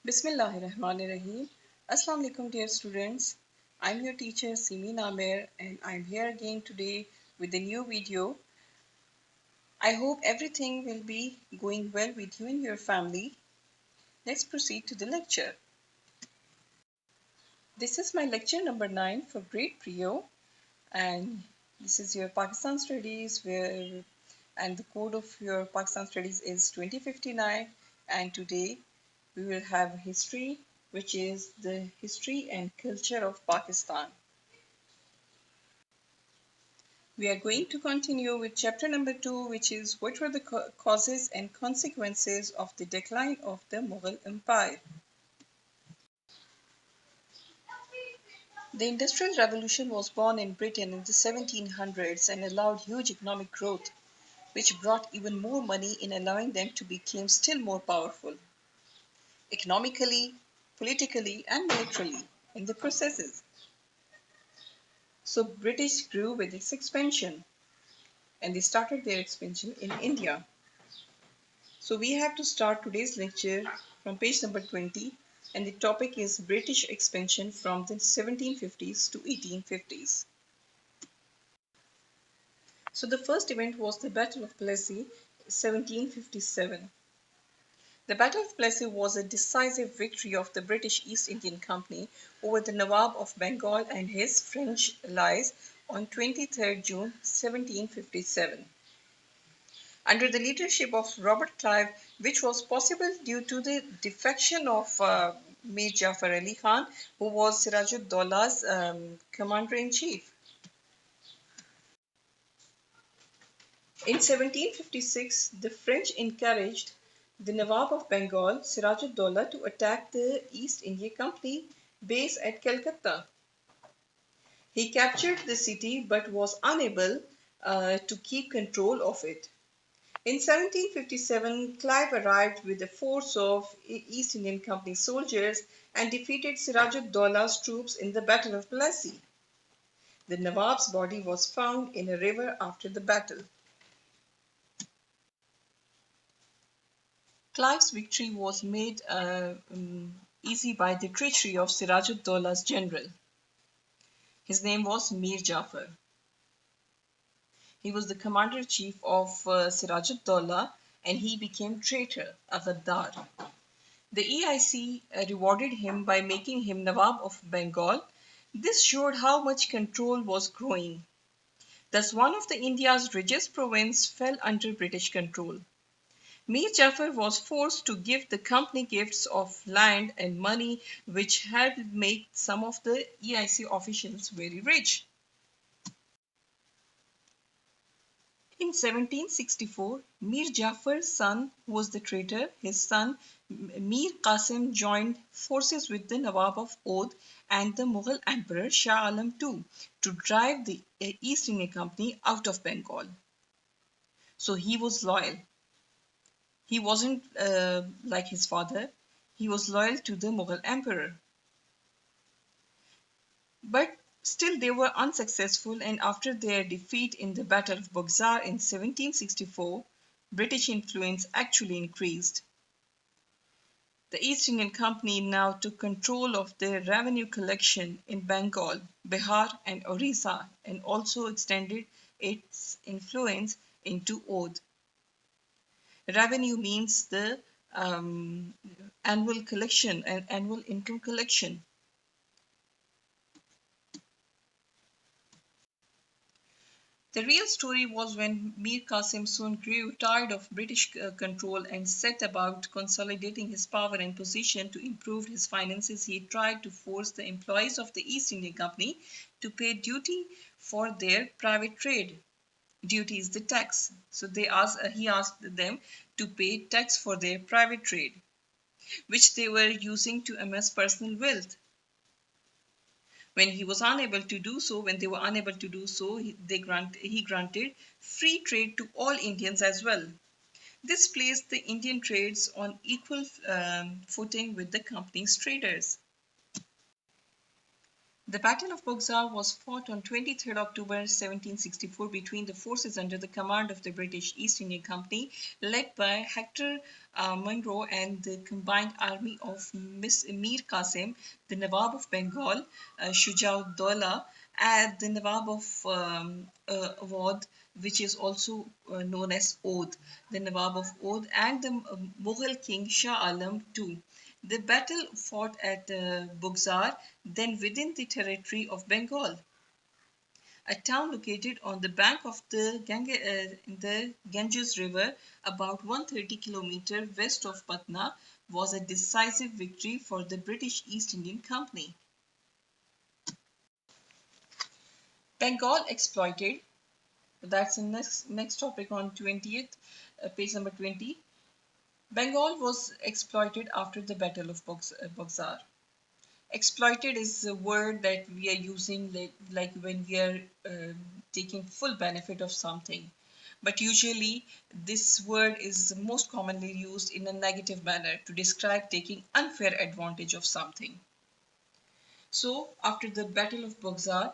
Bismillahirrahmanirrahim. Assalamu alaikum, dear students. I'm your teacher Simi Namer, and I'm here again today with a new video. I hope everything will be going well with you and your family. Let's proceed to the lecture. This is my lecture number 9 for grade Prio, and this is your Pakistan Studies and the code of your Pakistan Studies is 2059, and today we will have history, which is the history and culture of Pakistan. We are going to continue with chapter number 2, which is what were the causes and consequences of the decline of the Mughal Empire. The Industrial Revolution was born in Britain in the 1700s and allowed huge economic growth, which brought even more money in allowing them to become still more powerful economically, politically, and militarily in the processes. So British grew with its expansion, and they started their expansion in India. So we have to start today's lecture from page number 20, and the topic is British expansion from the 1750s to 1850s. So the first event was the Battle of Plassey, 1757. The Battle of Plassey was a decisive victory of the British East Indian Company over the Nawab of Bengal and his French allies on 23rd June 1757. Under the leadership of Robert Clive, which was possible due to the defection of Mir Jafar Ali Khan, who was Sirajud-Dowlah's commander-in-chief. In 1756, the French encouraged the Nawab of Bengal, Sirajud-Dowlah, to attack the East India Company base at Calcutta. He captured the city but was unable to keep control of it. In 1757, Clive arrived with a force of East Indian Company soldiers and defeated Sirajud-Dowlah's troops in the Battle of Plassey. The Nawab's body was found in a river after the battle. Clive's victory was made easy by the treachery of Sirajud-Dowlah's general. His name was Mir Jafar. He was the commander-in-chief of Sirajud-Dowlah, and he became traitor, a Ghaddar. The EIC rewarded him by making him Nawab of Bengal. This showed how much control was growing. Thus, one of the India's richest provinces fell under British control. Mir Jafar was forced to give the company gifts of land and money, which helped make some of the EIC officials very rich. In 1764, Mir Jafar's son was the traitor. His son Mir Qasim joined forces with the Nawab of Oudh and the Mughal Emperor Shah Alam II to drive the East India Company out of Bengal. So he was loyal. He wasn't like his father. He was loyal to the Mughal Emperor. But still they were unsuccessful, and after their defeat in the Battle of Buxar in 1764, British influence actually increased. The East Indian Company now took control of their revenue collection in Bengal, Bihar, and Orissa, and also extended its influence into Oudh. Revenue means the annual collection and annual income collection. The real story was when Mir Qasim soon grew tired of British control and set about consolidating his power and position to improve his finances. He tried to force the employees of the East India Company to pay duty for their private trade. Duty is the tax. So he asked them to pay tax for their private trade, which they were using to amass personal wealth. When they were unable to do so, he granted free trade to all Indians as well. This placed the Indian trades on equal footing with the company's traders. The Battle of Buxar was fought on 23rd October 1764 between the forces under the command of the British East India Company, led by Hector Munro, and the combined army of Mir Qasim, the Nawab of Bengal, Shujauddaulah, and the Nawab of Awadh, which is also known as Oudh, the Nawab of Oudh, and the Mughal king Shah Alam II. The battle fought at Buxar, then within the territory of Bengal. A town located on the bank of the Ganges River, about 130 kilometers west of Patna, was a decisive victory for the British East Indian Company. Bengal exploited. That's the next topic on 20th, page number 20. Bengal was exploited after the Battle of Buxar. Exploited is a word that we are using like when we are taking full benefit of something. But usually, this word is most commonly used in a negative manner to describe taking unfair advantage of something. So, after the Battle of Buxar,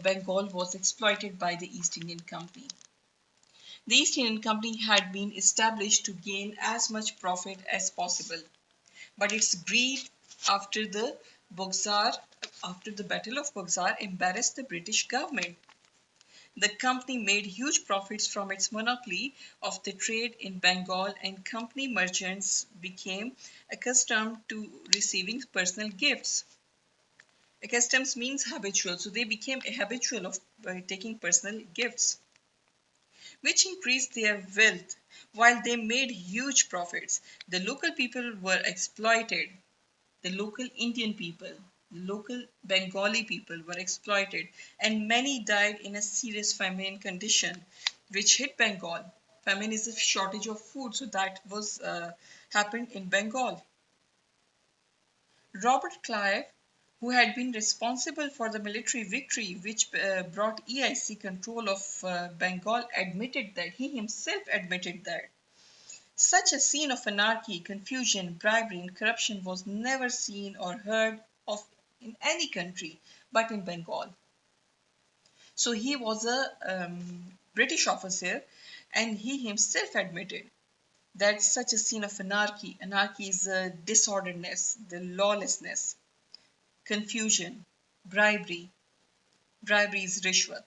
Bengal was exploited by the East Indian Company. The East Indian Company had been established to gain as much profit as possible, but its greed after the Buxar, after the Battle of Buxar, embarrassed the British government. The company made huge profits from its monopoly of the trade in Bengal, and company merchants became accustomed to receiving personal gifts. Accustomed means habitual, so they became habitual of taking personal gifts, which increased their wealth while they made huge profits. The local people were exploited. The local Indian people, local Bengali people were exploited, and many died in a serious famine condition which hit Bengal. Famine is a shortage of food, so that was happened in Bengal. Robert Clive, who had been responsible for the military victory which brought EIC control of Bengal, admitted that he himself admitted that such a scene of anarchy, confusion, bribery, and corruption was never seen or heard of in any country but in Bengal. So he was a British officer, and he himself admitted that such a scene of anarchy is disorderliness, the lawlessness, confusion, bribery, bribery is rishwat,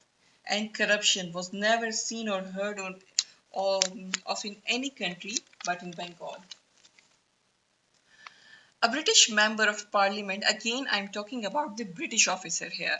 and corruption was never seen or heard of in any country but in Bengal. A British member of parliament, again I'm talking about the British officer here.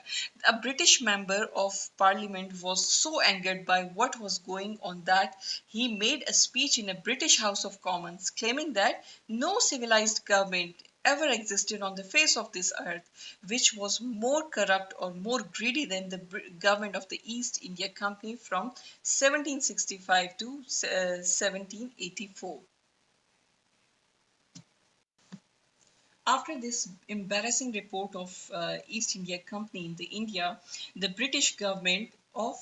A British member of parliament was so angered by what was going on that he made a speech in a British House of Commons claiming that no civilized government ever existed on the face of this earth which was more corrupt or more greedy than the government of the East India Company from 1765 to 1784. After this embarrassing report of East India Company in the India, the British government of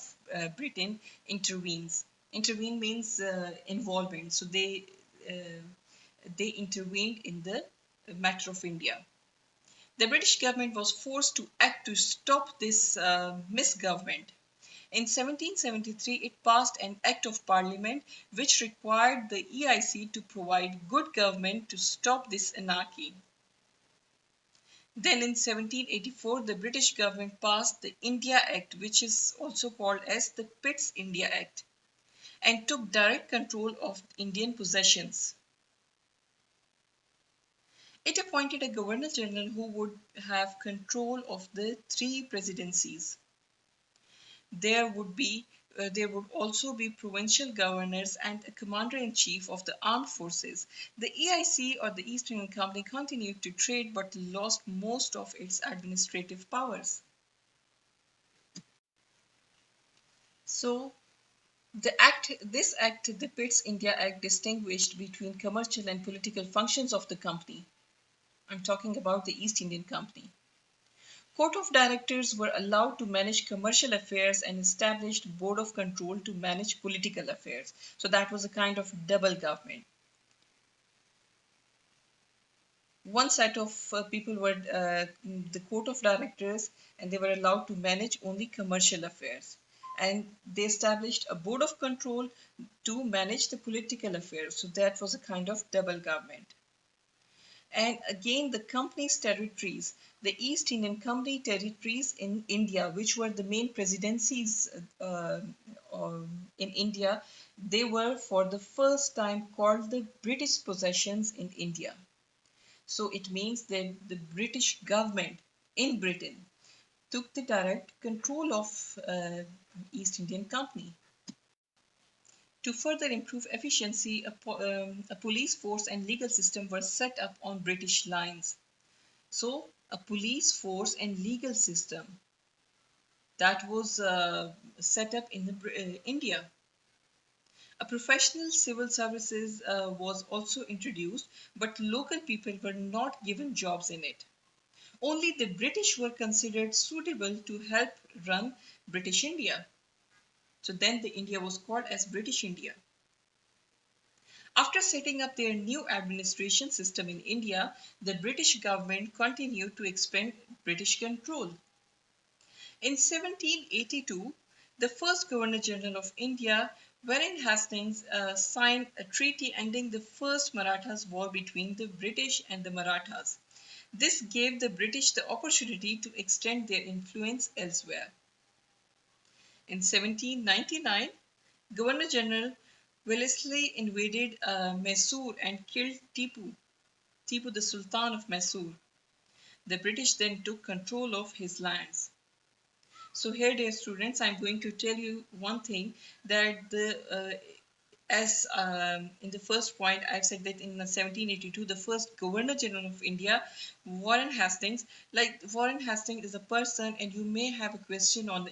Britain intervenes. Intervene means involvement. So they intervened in the matter of India. The British government was forced to act to stop this misgovernment. In 1773, it passed an Act of Parliament which required the EIC to provide good government to stop this anarchy. Then in 1784, the British government passed the India Act, which is also called as the Pitt's India Act, and took direct control of Indian possessions. It appointed a Governor General who would have control of the three presidencies. There would also be provincial governors and a commander-in-chief of the armed forces. The EIC, or the East Indian Company, continued to trade but lost most of its administrative powers. So this act, the Pitt's India Act, distinguished between commercial and political functions of the company. I'm talking about the East Indian Company. Court of Directors were allowed to manage commercial affairs and established Board of Control to manage political affairs. So that was a kind of double government. One set of people were the court of directors, and they were allowed to manage only commercial affairs. And they established a board of control to manage the political affairs. So that was a kind of double government. And again, the company's territories, the East Indian Company territories in India, which were the main presidencies in India, they were for the first time called the British possessions in India. So it means that the British government in Britain took the direct control of East Indian Company. To further improve efficiency, a police force and legal system were set up on British lines. So, a police force and legal system that was set up in India. A professional civil services was also introduced, but local people were not given jobs in it. Only the British were considered suitable to help run British India. So then the India was called as British India. After setting up their new administration system in India, the British government continued to expand British control. In 1782, the first Governor General of India, Warren Hastings, signed a treaty ending the first Marathas war between the British and the Marathas. This gave the British the opportunity to extend their influence elsewhere. In 1799, Governor General Wellesley invaded Mysore and killed Tipu the Sultan of Mysore. The British then took control of his lands. So here, dear students, I'm going to tell you one thing that as in the first point, I've said that in 1782, the first Governor General of India, Warren Hastings, like Warren Hastings is a person, and you may have a question on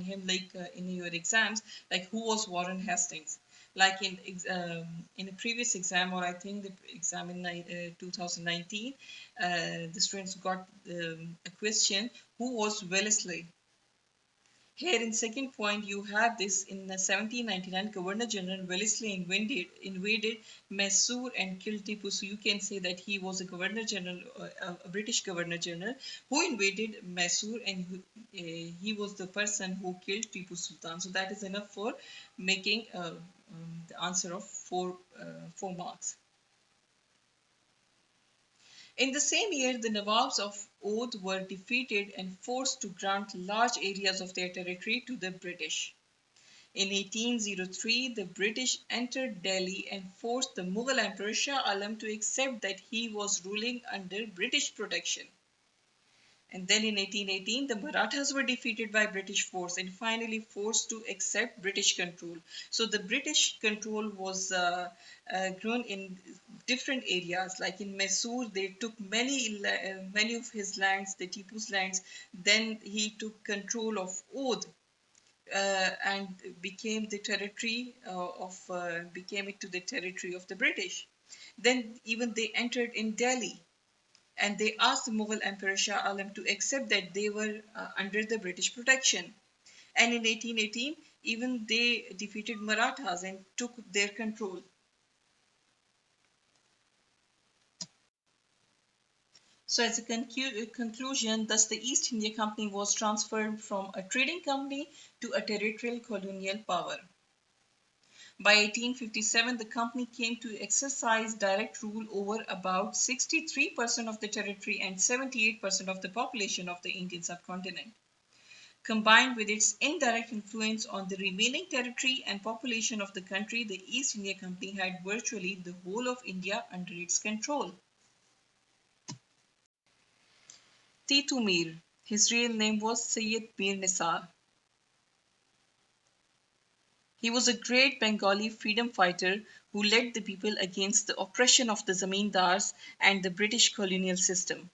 him, like in your exams, like who was Warren Hastings? Like in a previous exam, or I think the exam in 2019, the students got a question: who was Wellesley? Here in second point, you have this in 1799, Governor General Wellesley invaded Mysore and killed Tipu. So you can say that he was a Governor General, a British Governor General who invaded Mysore, and he was the person who killed Tipu Sultan. So that is enough for making the answer of 4 marks. In the same year, the Nawabs of Oudh were defeated and forced to grant large areas of their territory to the British. In 1803, the British entered Delhi and forced the Mughal Emperor Shah Alam to accept that he was ruling under British protection. And then in 1818, the Marathas were defeated by British force and finally forced to accept British control. So the British control was grown in different areas. Like in Mysore, they took many of his lands, the Tipu's lands. Then he took control of Oudh, and became the territory became it to the territory of the British. Then even they entered in Delhi, and they asked the Mughal Emperor Shah Alam to accept that they were under the British protection. And in 1818, even they defeated Marathas and took their control. So, as a conclusion, thus the East India Company was transferred from a trading company to a territorial colonial power. By 1857, the company came to exercise direct rule over about 63% of the territory and 78% of the population of the Indian subcontinent. Combined with its indirect influence on the remaining territory and population of the country, the East India Company had virtually the whole of India under its control. Titu Mir. His real name was Sayyid Mir Nisar. He was a great Bengali freedom fighter who led the people against the oppression of the zamindars and the British colonial system.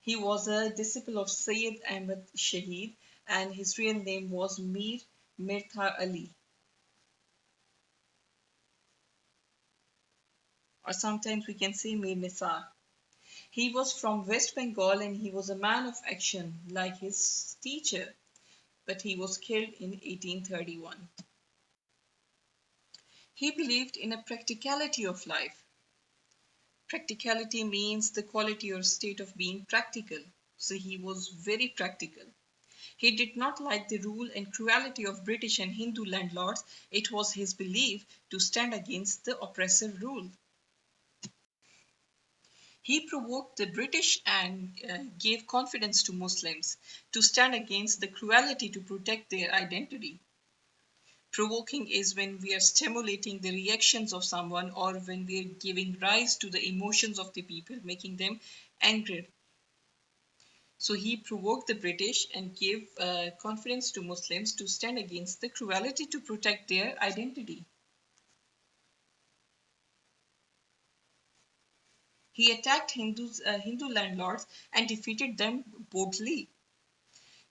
He was a disciple of Sayyid Ahmad Shahid, and his real name was Mir Mirtha Ali. Or sometimes we can say Mir Nisar. He was from West Bengal and he was a man of action like his teacher, but he was killed in 1831. He believed in a practicality of life. Practicality means the quality or state of being practical. So he was very practical. He did not like the rule and cruelty of British and Hindu landlords. It was his belief to stand against the oppressive rule. He provoked the British and gave confidence to Muslims to stand against the cruelty to protect their identity. Provoking is when we are stimulating the reactions of someone or when we are giving rise to the emotions of the people, making them angry. So he provoked the British and gave confidence to Muslims to stand against the cruelty to protect their identity. He attacked Hindu landlords and defeated them boldly.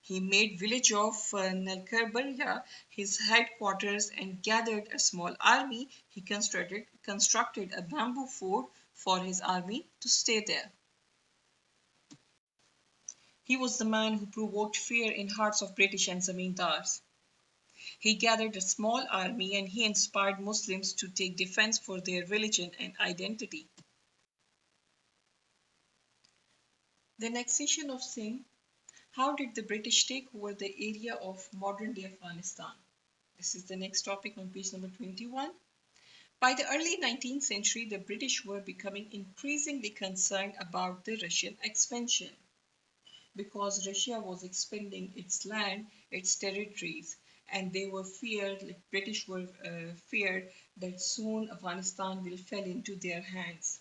He made village of Nalkarbarya his headquarters and gathered a small army. He constructed a bamboo fort for his army to stay there. He was the man who provoked fear in hearts of British and Zamindars. He gathered a small army and he inspired Muslims to take defense for their religion and identity. The annexation of Sindh. How did the British take over the area of modern day Afghanistan? This is the next topic on page number 21. By the early 19th century, the British were becoming increasingly concerned about the Russian expansion because Russia was expanding its land, its territories, and they were feared, like British were feared that soon Afghanistan will fall into their hands.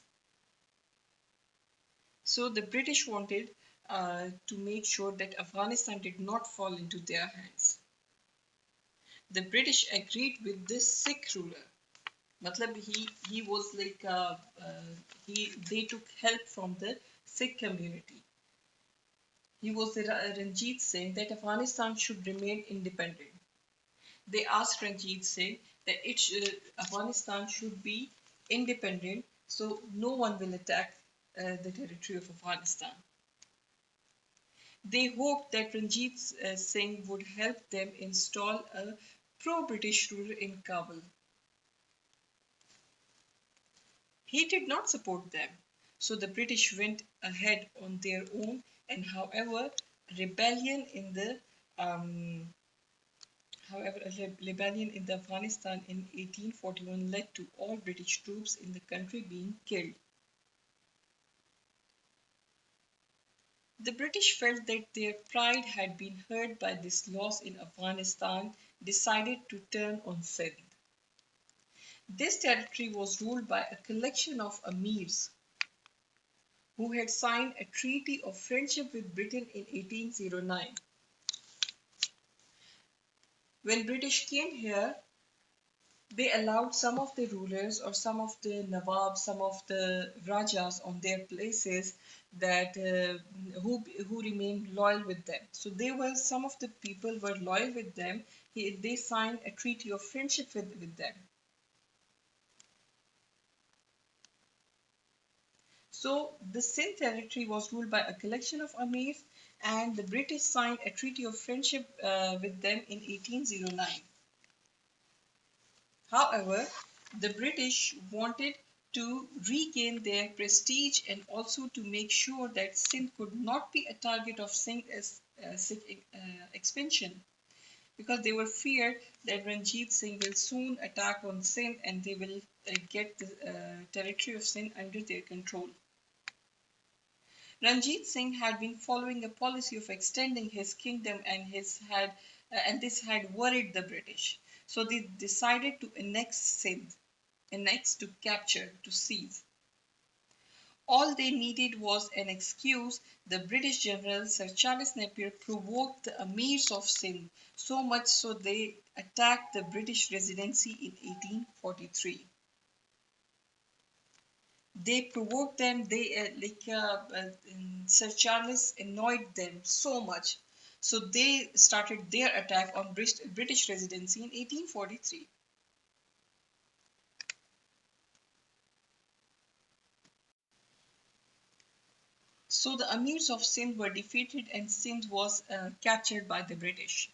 So the British wanted to make sure that Afghanistan did not fall into their hands. The British agreed with this Sikh ruler. Matlab he was like he they took help from the Sikh community. He was the Ranjit Singh that Afghanistan should remain independent. They asked Ranjit Singh that Afghanistan should be independent, so no one will attack the territory of Afghanistan. They hoped that Ranjit Singh would help them install a pro-British ruler in Kabul. He did not support them, so the British went ahead on their own. And rebellion in the um, rebellion in the Afghanistan in 1841 led to all British troops in the country being killed. The British felt that their pride had been hurt by this loss in Afghanistan, decided to turn on Sindh. This territory was ruled by a collection of emirs who had signed a treaty of friendship with Britain in 1809. When British came here, they allowed some of the rulers or some of the nawabs, some of the rajas on their places that who remained loyal with them. So they were some of the people were loyal with them. They signed a treaty of friendship with them. So the Sindh territory was ruled by a collection of emirs, and the British signed a treaty of friendship with them in 1809. However, the British wanted to regain their prestige and also to make sure that Sindh could not be a target of Sikh expansion because they were feared that Ranjit Singh will soon attack on Sindh and they will get the territory of Sindh under their control. Ranjit Singh had been following a policy of extending his kingdom and this had worried the British. So they decided to annex Sindh, annex to capture, to seize. All they needed was an excuse. The British general Sir Charles Napier provoked the emirs of Sindh so much so they attacked the British residency in 1843. They provoked them. Sir Charles annoyed them so much, so they started their attack on British residency in 1843. So the emirs of Sindh were defeated and Sindh was captured by the British.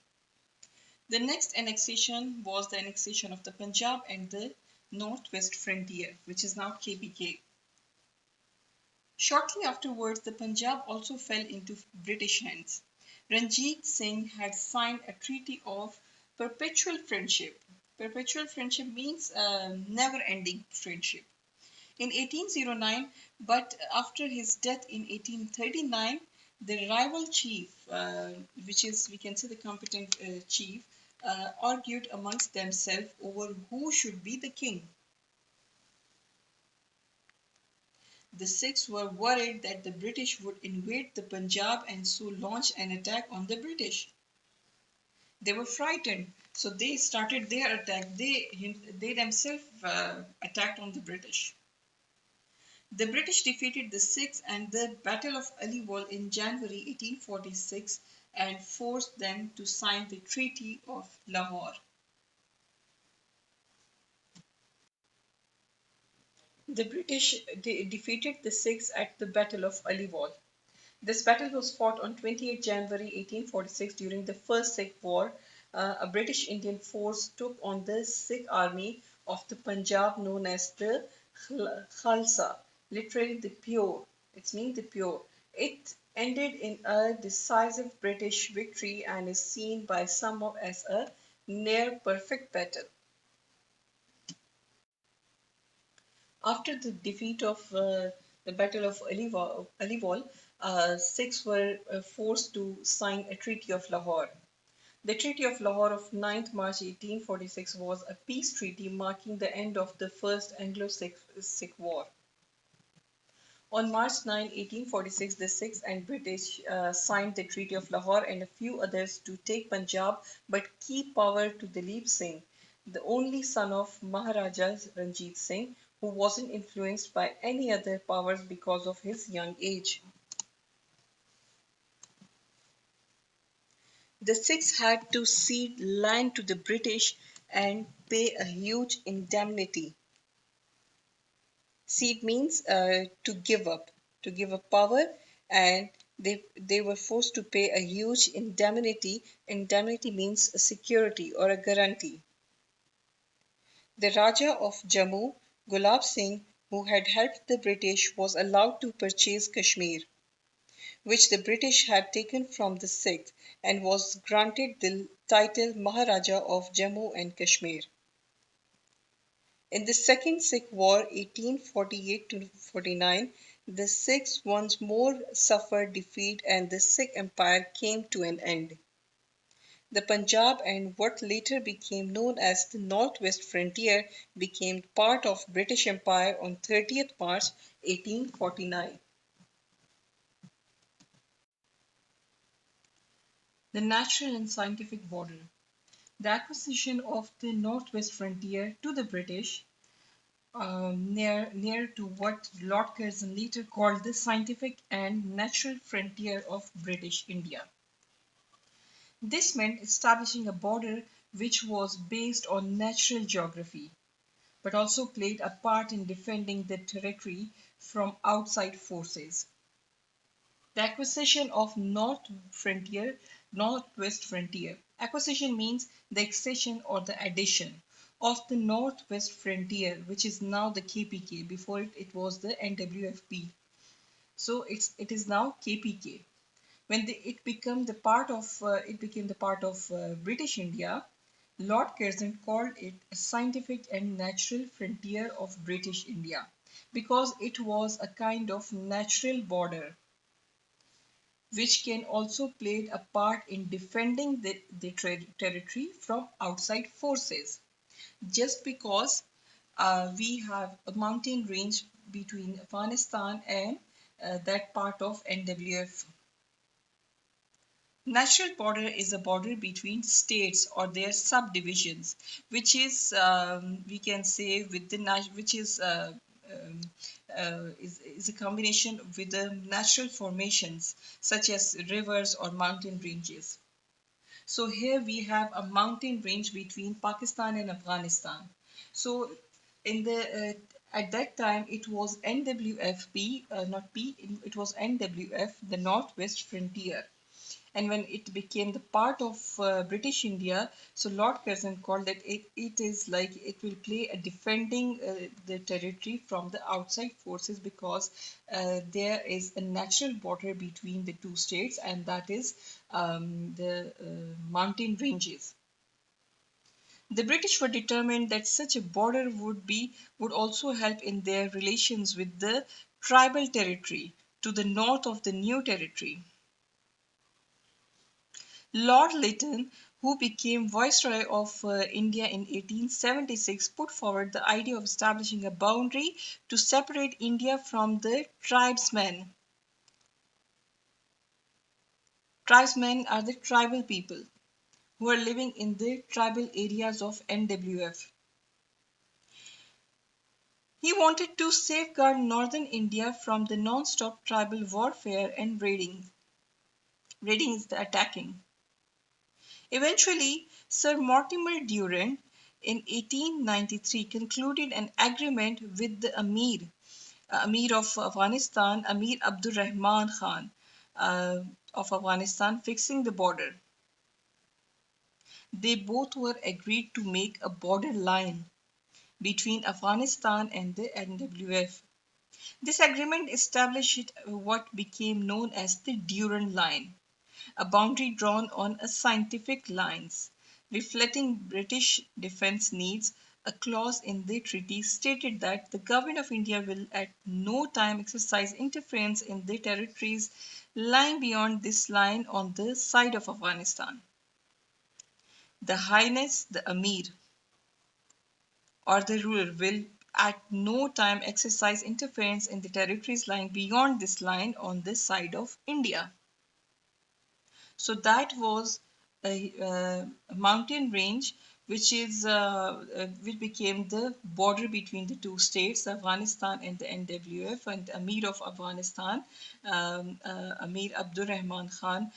The next annexation was the annexation of the Punjab and the northwest frontier, which is now KPK. Shortly afterwards, the Punjab also fell into British hands. Ranjit Singh had signed a treaty of perpetual friendship. Perpetual friendship means never ending friendship in 1809, but after his death in 1839, the rival chief, which is, we can say, the competent chief, argued amongst themselves over who should be the king. The Sikhs were worried that the British would invade the Punjab and so launch an attack on the British. They were frightened, so they started their attack. They themselves attacked on the British. The British defeated the Sikhs at the Battle of Aliwal in January 1846 and forced them to sign the Treaty of Lahore. The British defeated the Sikhs at the Battle of Aliwal. This battle was fought on 28 January 1846 during the First Sikh War. A British Indian force took on the Sikh army of the Punjab known as the Khalsa, literally the pure. It's mean the pure. It ended in a decisive British victory and is seen by some as a near perfect battle. After the defeat of the Battle of Aliwal, Sikhs were forced to sign a Treaty of Lahore. The Treaty of Lahore of 9th March 1846 was a peace treaty marking the end of the First Anglo-Sikh War. On March 9, 1846, the Sikhs and British signed the Treaty of Lahore and a few others to take Punjab but keep power to Dalip Singh, the only son of Maharaja Ranjit Singh, who wasn't influenced by any other powers because of his young age. The Sikhs had to cede land to the British and pay a huge indemnity. Cede means to give up power, and they were forced to pay a huge indemnity. Indemnity means a security or a guarantee. The Raja of Jammu, Gulab Singh, who had helped the British, was allowed to purchase Kashmir, which the British had taken from the Sikhs, and was granted the title Maharaja of Jammu and Kashmir. In the Second Sikh War, 1848 to 49, the Sikhs once more suffered defeat and the Sikh Empire came to an end. The Punjab and what later became known as the Northwest Frontier became part of British Empire on 30th March 1849. The natural and scientific border. The acquisition of the Northwest Frontier to the British near to what Lord Curzon later called the scientific and natural frontier of British India. This meant establishing a border which was based on natural geography, but also played a part in defending the territory from outside forces. The acquisition of Northwest Frontier. Acquisition means the accession or the addition of the Northwest Frontier, which is now the KPK. Before it was the NWFP. So it is now KPK. When it became the part of British India, Lord Curzon called it a scientific and natural frontier of British India because it was a kind of natural border which can also play a part in defending the territory from outside forces. Just because we have a mountain range between Afghanistan and that part of NWF. Natural border is a border between states or their subdivisions, which is we can say with the which is a combination with the natural formations such as rivers or mountain ranges. So here we have a mountain range between Pakistan and Afghanistan. So in the at that time it was NWFP, not P, it was NWF, the Northwest Frontier. And when it became the part of British India, so Lord Curzon called that it is like it will play a defending the territory from the outside forces, because there is a natural border between the two states, and that is the mountain ranges. The British were determined that such a border would also help in their relations with the tribal territory to the north of the new territory. Lord Lytton, who became Viceroy of India in 1876, put forward the idea of establishing a boundary to separate India from the tribesmen. Tribesmen are the tribal people who are living in the tribal areas of NWF. He wanted to safeguard northern India from the non-stop tribal warfare and raiding. Raiding is the attacking. Eventually, Sir Mortimer Durand in 1893 concluded an agreement with the Amir of Afghanistan, Amir Abdur Rahman Khan of Afghanistan, fixing the border. They both were agreed to make a border line between Afghanistan and the NWF. This agreement established what became known as the Durand Line, a boundary drawn on a scientific lines, reflecting British defence needs. A clause in the treaty stated that the Government of India will at no time exercise interference in the territories lying beyond this line on the side of Afghanistan. The Highness, the Amir, or the ruler will at no time exercise interference in the territories lying beyond this line on this side of India. So that was a mountain range which became the border between the two states, Afghanistan and the NWF, and Amir of Afghanistan, Amir Abdur Rahman Khan,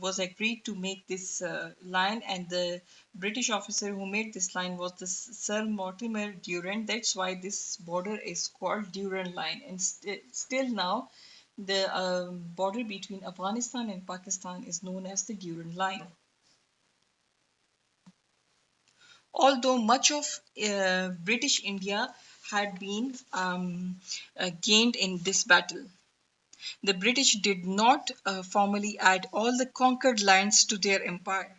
was agreed to make this line, and the British officer who made this line was the Sir Mortimer Durand. That's why this border is called Durand Line, and still now the border between Afghanistan and Pakistan is known as the Durand Line. Although much of British India had been gained in this battle, the British did not formally add all the conquered lands to their empire.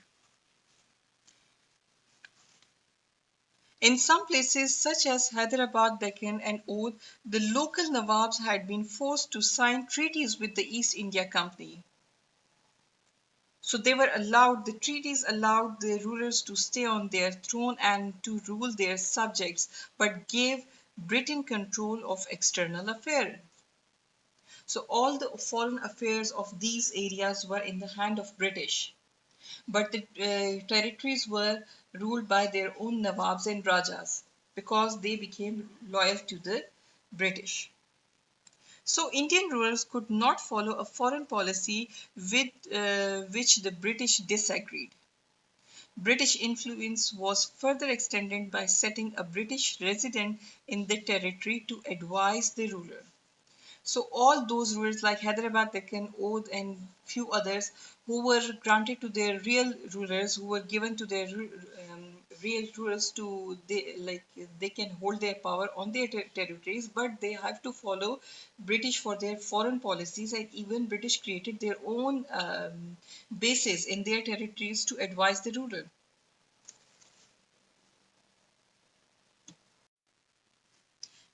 In some places, such as Hyderabad, Deccan, and Oudh, the local Nawabs had been forced to sign treaties with the East India Company. So they were allowed, the treaties allowed the rulers to stay on their throne and to rule their subjects, but gave Britain control of external affairs. So all the foreign affairs of these areas were in the hand of British, but the territories were ruled by their own Nawabs and Rajas because they became loyal to the British. So Indian rulers could not follow a foreign policy with which the British disagreed. British influence was further extended by setting a British resident in the territory to advise the ruler. So all those rulers like Hyderabad, Deccan, Oudh, and few others who were granted to their real rulers, who were given to their real rulers to they can hold their power on their territories, but they have to follow British for their foreign policies, and even British created their own bases in their territories to advise the ruler.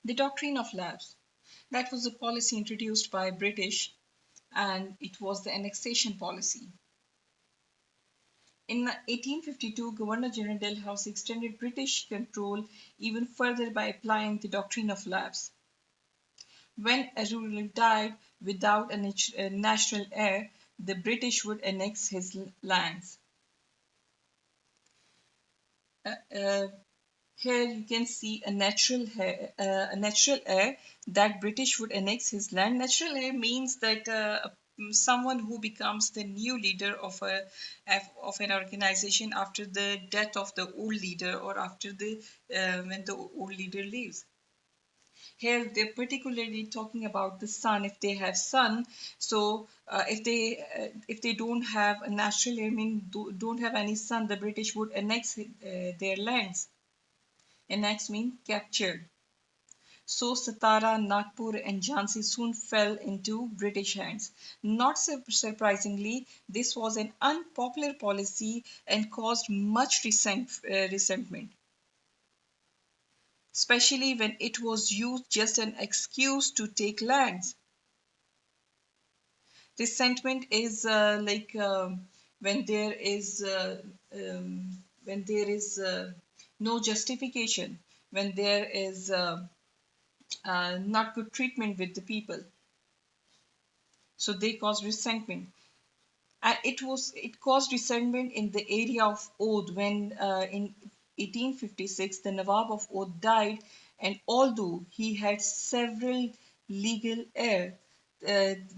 The doctrine of lapse. That was a policy introduced by British, and it was the annexation policy. In 1852, Governor General Dalhousie extended British control even further by applying the doctrine of lapse. When a ruler died without a natural heir, the British would annex his lands. Uh, uh, Here you can see a natural heir that British would annex his land. Natural heir means that someone who becomes the new leader of an organization after the death of the old leader, or after the when the old leader leaves. Here they're particularly talking about the sun. If they have sun, so if they don't have a natural, I mean, don't have any sun, the British would annex their lands. Annex means captured. So Satara, Nagpur, and Jhansi soon fell into British hands. Not surprisingly, this was an unpopular policy and caused much resentment, especially when it was used just an excuse to take lands. Resentment is when there is when there is no justification, when there is not good treatment with the people, so they cause resentment. It caused resentment in the area of Oudh when in 1856 the Nawab of Oudh died, and although he had several legal heirs,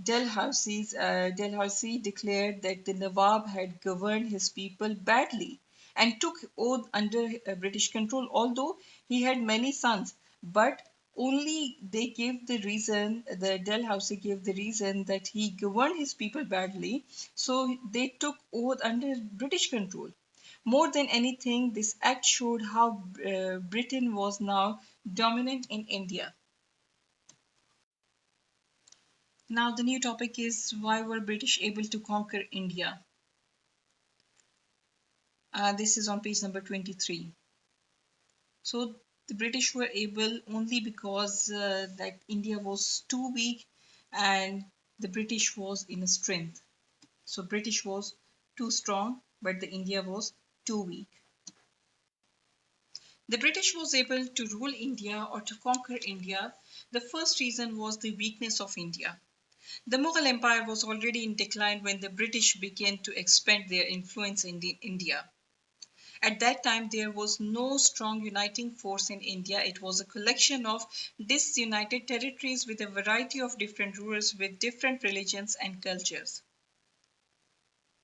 Dalhousie declared that the Nawab had governed his people badly and took Oudh under British control, although he had many sons. But only they gave the reason, the Dalhousie gave the reason that he governed his people badly, so they took Oudh under British control. More than anything, this act showed how Britain was now dominant in India. Now, the new topic is why were British able to conquer India? This is on page number 23. So, the British were able only because that India was too weak and the British was in strength. So, British was too strong, but the India was too weak. The British was able to rule India or to conquer India. The first reason was the weakness of India. The Mughal Empire was already in decline when the British began to expand their influence in India. At that time, there was no strong uniting force in India. It was a collection of disunited territories with a variety of different rulers with different religions and cultures.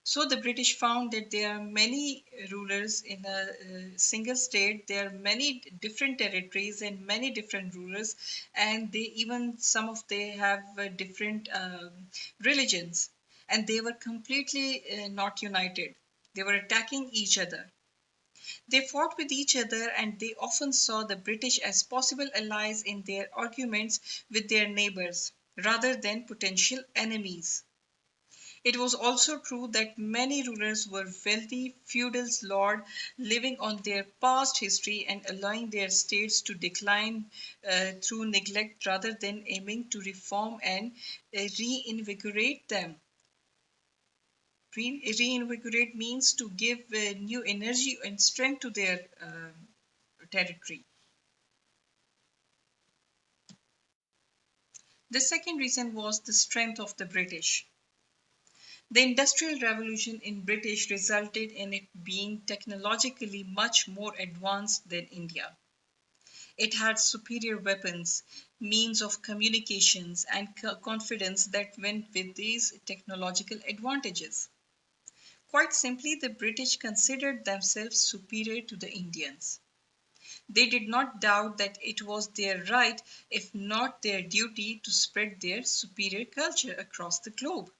So the British found that there are many rulers in a single state. There are many different territories and many different rulers, and they even some of they have different religions, and they were completely not united. They were attacking each other. They fought with each other, and they often saw the British as possible allies in their arguments with their neighbors rather than potential enemies. It was also true that many rulers were wealthy feudal lords living on their past history and allowing their states to decline through neglect rather than aiming to reform and reinvigorate them. Reinvigorate means to give new energy and strength to their territory. The second reason was the strength of the British. The Industrial Revolution in British resulted in it being technologically much more advanced than India. It had superior weapons, means of communications, and confidence that went with these technological advantages. Quite simply, the British considered themselves superior to the Indians. They did not doubt that it was their right, if not their duty, to spread their superior culture across the globe.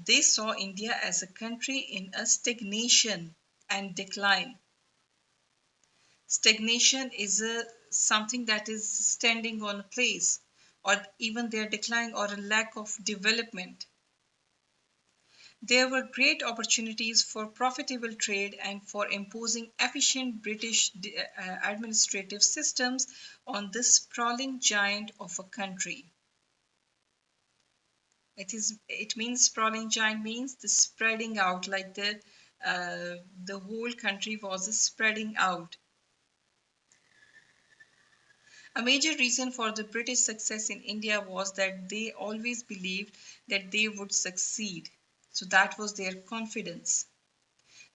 They saw India as a country in a stagnation and decline. Stagnation is something that is standing on a place, or even their decline or a lack of development. There were great opportunities for profitable trade and for imposing efficient British administrative systems on this sprawling giant of a country. It means sprawling giant means the spreading out, like the whole country was spreading out. A major reason for the British success in India was that they always believed that they would succeed. So that was their confidence.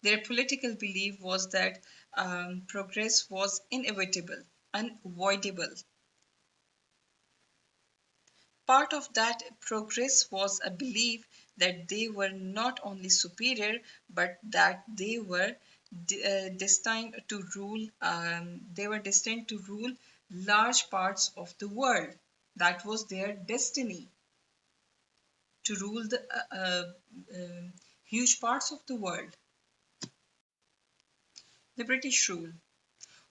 Their political belief was that progress was inevitable, unavoidable. Part of that progress was a belief that they were not only superior, but that they were destined to rule. They were destined to rule large parts of the world. That was their destiny, to rule the huge parts of the world. The British rule.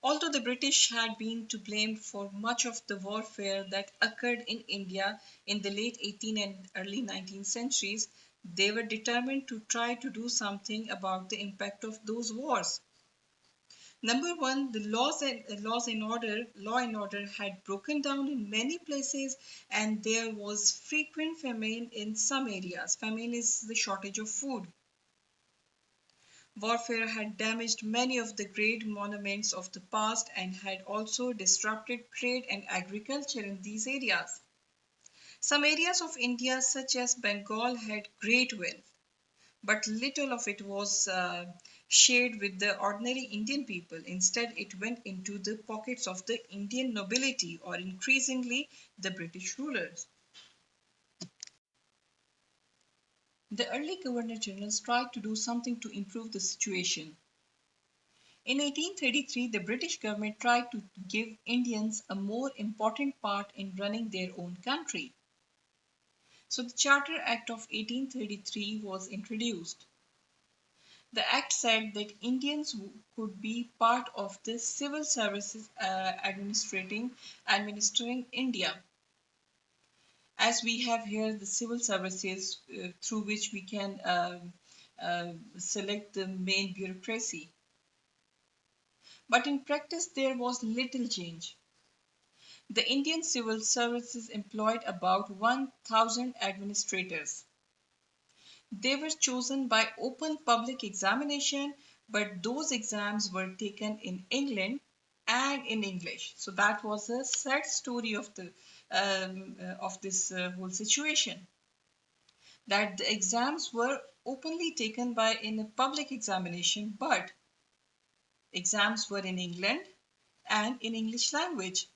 Although the British had been to blame for much of the warfare that occurred in India in the late 18th and early 19th centuries, they were determined to try to do something about the impact of those wars. Number one, the law and order had broken down in many places, and there was frequent famine in some areas. Famine is the shortage of food. Warfare had damaged many of the great monuments of the past and had also disrupted trade and agriculture in these areas. Some areas of India, such as Bengal, had great wealth, but little of it was shared with the ordinary Indian people. Instead, it went into the pockets of the Indian nobility or increasingly the British rulers. The early governor generals tried to do something to improve the situation. In 1833, the British government tried to give Indians a more important part in running their own country. So the Charter Act of 1833 was introduced. The act said that Indians could be part of the civil services administering India. As we have here the civil services through which we can select the main bureaucracy. But in practice, there was little change. The Indian civil services employed about 1,000 administrators. They were chosen by open public examination, but those exams were taken in England and in English. So that was a sad story of this whole situation. That the exams were openly taken by in a public examination, but exams were in England and in English language.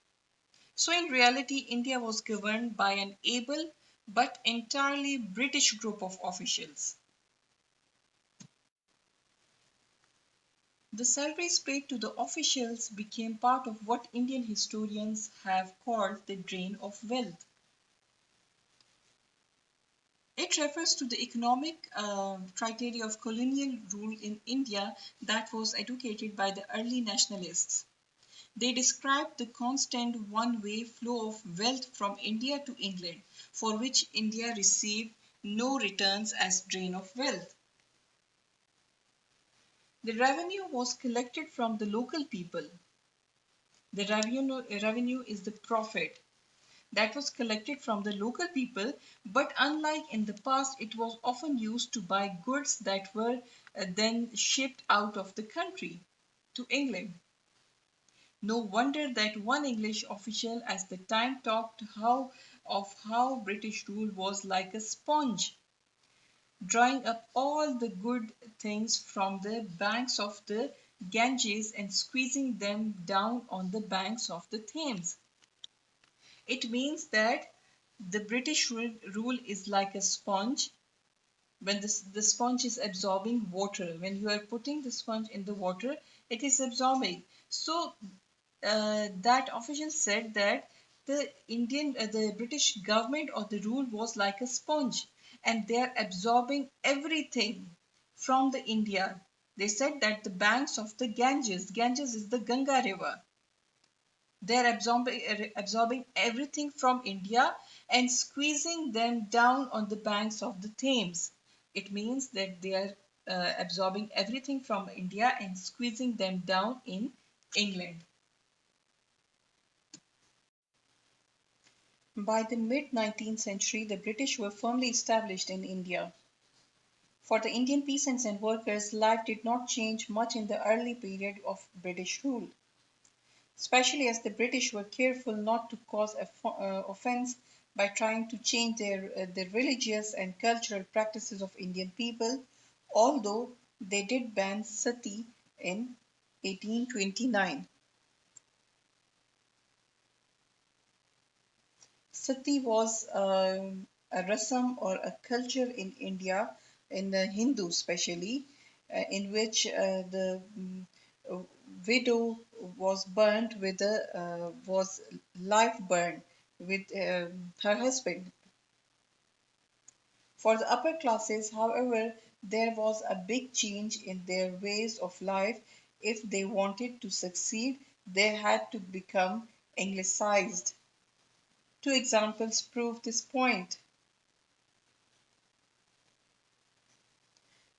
So in reality, India was governed by an able but entirely British group of officials. The salaries paid to the officials became part of what Indian historians have called the drain of wealth. It refers to the economic criteria of colonial rule in India that was advocated by the early nationalists. They described the constant one-way flow of wealth from India to England, for which India received no returns as drain of wealth. The revenue was collected from the local people. The revenue is the profit that was collected from the local people, but unlike in the past, it was often used to buy goods that were then shipped out of the country to England. No wonder that one English official at the time talked of how British rule was like a sponge, drawing up all the good things from the banks of the Ganges and squeezing them down on the banks of the Thames. It means that the British rule is like a sponge. When the sponge is absorbing water, when you are putting the sponge in the water, it is absorbing. So that official said that the British government or the rule was like a sponge, and they are absorbing everything from the India. They said that the banks of the Ganges is the Ganga river. They are absorbing everything from India and squeezing them down on the banks of the Thames. It means that they are absorbing everything from India and squeezing them down in England. By the mid 19th century, the British were firmly established in India. For the Indian peasants and workers, life did not change much in the early period of British rule, especially as the British were careful not to cause offense by trying to change the religious and cultural practices of Indian people, although they did ban sati in 1829. Sati was a rasam or a culture in India, in the Hindu especially, in which the widow was burnt with a was life burned with her husband. For the upper classes, however, there was a big change in their ways of life. If they wanted to succeed, they had to become anglicized. Two examples prove this point.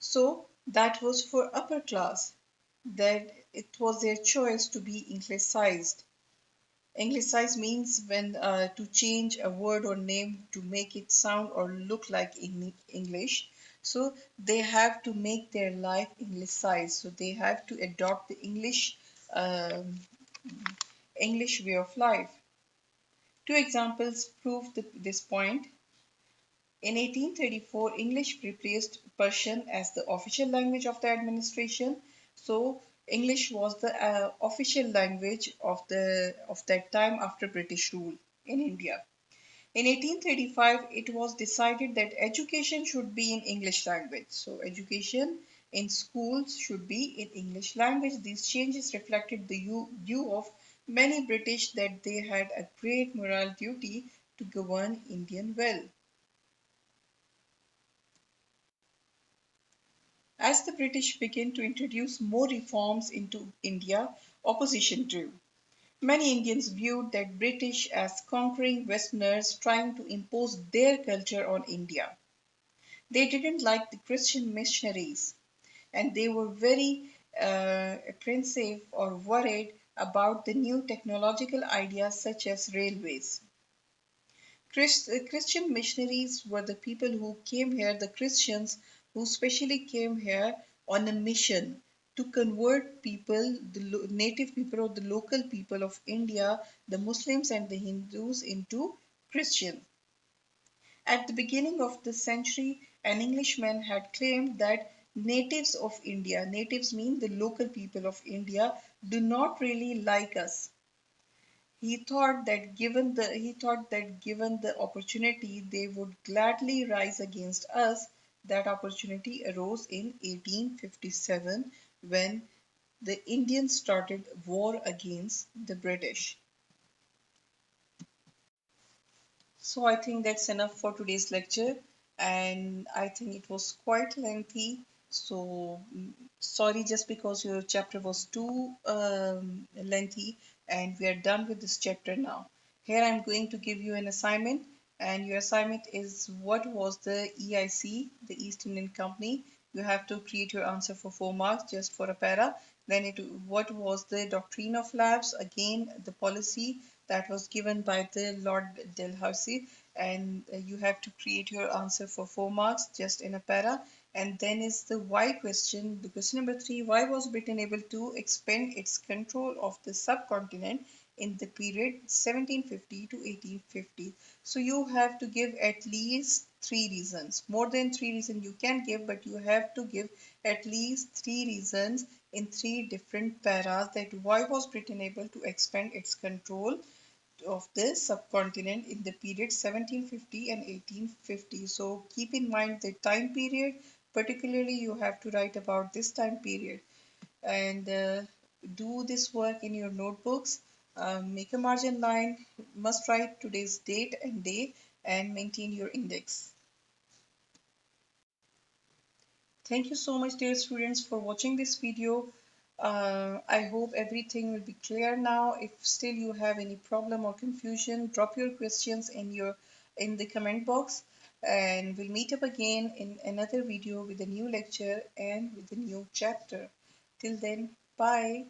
So that was for upper class, that it was their choice to be anglicized. Anglicize means when to change a word or name to make it sound or look like English. So they have to make their life anglicized. So they have to adopt the um, English way of life. Two examples prove this point. In 1834, English replaced Persian as the official language of the administration. So English was the official language of that time after British rule in India. In 1835, it was decided that education should be in English language. So education in schools should be in English language. These changes reflected the view of many British that they had a great moral duty to govern Indian well. As the British began to introduce more reforms into India, opposition grew. Many Indians viewed the British as conquering Westerners trying to impose their culture on India. They didn't like the Christian missionaries and they were very apprehensive or worried about the new technological ideas such as railways. Christian missionaries were the people who came here, the Christians who specially came here on a mission to convert people, the native people or the local people of India, the Muslims and the Hindus into Christian. At the beginning of the century, an Englishman had claimed that natives of India, natives mean the local people of India, do not really like us. He thought that given the opportunity they would gladly rise against us. That opportunity arose in 1857 when the Indians started war against the British. So I think that's enough for today's lecture, and I think it was quite lengthy. So sorry, just because your chapter was too lengthy, and we are done with this chapter now. Here I'm going to give you an assignment, and your assignment is what was the EIC, the East Indian Company. You have to create your answer for 4 marks just for a para. Then what was the doctrine of lapse? Again, the policy that was given by the Lord Dalhousie, and you have to create your answer for 4 marks just in a para. And then is the why question. The question number 3: why was Britain able to expand its control of the subcontinent in the period 1750 to 1850? So you have to give at least three reasons. More than three reasons you can give, but you have to give at least three reasons in three different paras that why was Britain able to expand its control of the subcontinent in the period 1750 and 1850. So keep in mind the time period, particularly you have to write about this time period, and do this work in your notebooks. Make a margin line, must write today's date and day, and maintain your index. Thank you so much, dear students, for watching this video. I hope everything will be clear now. If still you have any problem or confusion, drop your questions in the comment box, and we'll meet up again in another video with a new lecture and with a new chapter. Till then, bye.